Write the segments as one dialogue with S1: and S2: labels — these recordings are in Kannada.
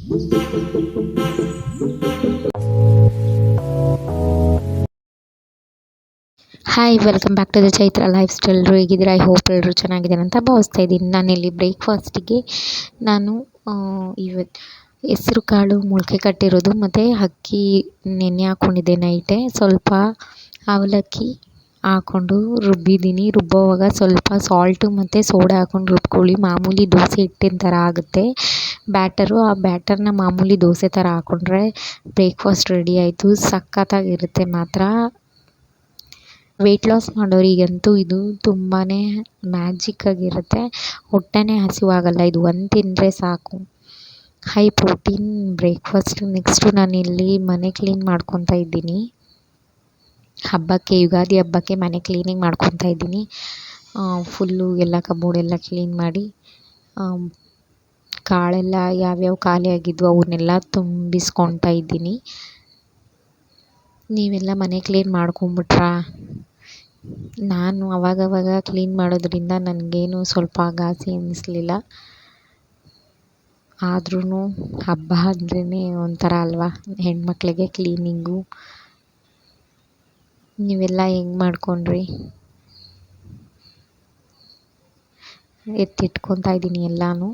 S1: Hi, welcome back to the Chaitra lifestyle. ಎಲ್ಲರೂ ಹೇಗಿದ್ದೀರಾ? ಐ ಹೋಪ್ ಎಲ್ಲರೂ ಚೆನ್ನಾಗಿದ್ದಾರೆ ಅಂತ ಭಾವಿಸ್ತಾ ಇದ್ದೀನಿ. ನಾನಿಲ್ಲಿ ಬ್ರೇಕ್ಫಾಸ್ಟಿಗೆ ನಾನು ಇವತ್ತು ಹೆಸರು ಕಾಳು ಮೊಳಕೆ ಕಟ್ಟಿರೋದು ಮತ್ತು ಅಕ್ಕಿ ನೆನೆ ಹಾಕ್ಕೊಂಡಿದ್ದೆ ನೈಟೇ. ಸ್ವಲ್ಪ ಅವಲಕ್ಕಿ ಹಾಕ್ಕೊಂಡು ರುಬ್ಬಿದ್ದೀನಿ. ರುಬ್ಬೋವಾಗ ಸ್ವಲ್ಪ ಸಾಲ್ಟು ಮತ್ತು ಸೋಡಾ ಹಾಕ್ಕೊಂಡು ರುಬ್ಕೊಳ್ಳಿ. ಮಾಮೂಲಿ ದೋಸೆ ಹಿಟ್ಟಿನ ಥರ ಆಗುತ್ತೆ ಬ್ಯಾಟರು. ಆ ಬ್ಯಾಟರ್ನ ಮಾಮೂಲಿ ದೋಸೆ ಥರ ಹಾಕ್ಕೊಂಡ್ರೆ ಬ್ರೇಕ್ಫಾಸ್ಟ್ ರೆಡಿ ಆಯಿತು. ಸಖತ್ತಾಗಿರುತ್ತೆ ಮಾತ್ರ. ವೆಯ್ಟ್ ಲಾಸ್ ಮಾಡೋರಿಗಂತೂ ಇದು ತುಂಬಾ ಮ್ಯಾಜಿಕ್ಕಾಗಿರುತ್ತೆ. ಹೊಟ್ಟೆನೇ ಹಸಿವಾಗಲ್ಲ. ಇದು ಒಂದು ತಿಂದರೆ ಸಾಕು. High protein breakfast. ನೆಕ್ಸ್ಟು ನಾನಿಲ್ಲಿ ಮನೆ ಕ್ಲೀನ್ ಮಾಡ್ಕೊತಾ ಇದ್ದೀನಿ. ಯುಗಾದಿ ಹಬ್ಬಕ್ಕೆ ಮನೆ ಕ್ಲೀನಿಂಗ್ ಮಾಡ್ಕೊತಾ ಇದ್ದೀನಿ. ಫುಲ್ಲು ಎಲ್ಲ ಕಬೋರ್ಡೆಲ್ಲ ಕ್ಲೀನ್ ಮಾಡಿ ಕಾಳೆಲ್ಲ ಯಾವ್ಯಾವ ಖಾಲಿ ಆಗಿದ್ವು ಅವನ್ನೆಲ್ಲ ತುಂಬಿಸ್ಕೊತಾ ಇದ್ದೀನಿ. ನೀವೆಲ್ಲ ಮನೆ ಕ್ಲೀನ್ ಮಾಡ್ಕೊಂಬಿಟ್ರಾ? ನಾನು ಅವಾಗವಾಗ ಕ್ಲೀನ್ ಮಾಡೋದ್ರಿಂದ ನನಗೇನು ಸ್ವಲ್ಪ ಘಾಸಿ ಅನ್ನಿಸ್ಲಿಲ್ಲ. ಆದ್ರೂ ಹಬ್ಬ ಅಂದ್ರೇ ಒಂಥರ ಅಲ್ವಾ, ಹೆಣ್ಮಕ್ಳಿಗೆ ಕ್ಲೀನಿಂಗು. ನೀವೆಲ್ಲ ಹೆಂಗೆ ಮಾಡ್ಕೊಂಡ್ರಿ? ಎತ್ತಿಟ್ಕೊತಾ ಇದ್ದೀನಿ ಎಲ್ಲನೂ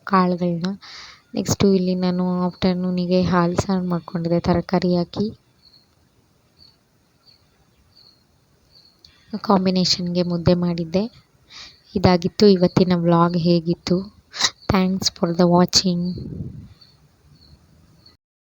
S1: ಕಾಳುಗಳನ್ನ. ನೆಕ್ಸ್ಟು ಇಲ್ಲಿ ನಾನು ಆಫ್ಟರ್ನೂನಿಗೆ ಹಾಲು ಸಾರು ಮಾಡ್ಕೊಂಡಿದ್ದೆ ತರಕಾರಿ ಹಾಕಿ. ಕಾಂಬಿನೇಷನ್ಗೆ ಮುದ್ದೆ ಮಾಡಿದ್ದೆ. ಇದಾಗಿತ್ತು ಇವತ್ತಿನ ವ್ಲಾಗ್. ಹೇಗಿತ್ತು? Thanks for the watching.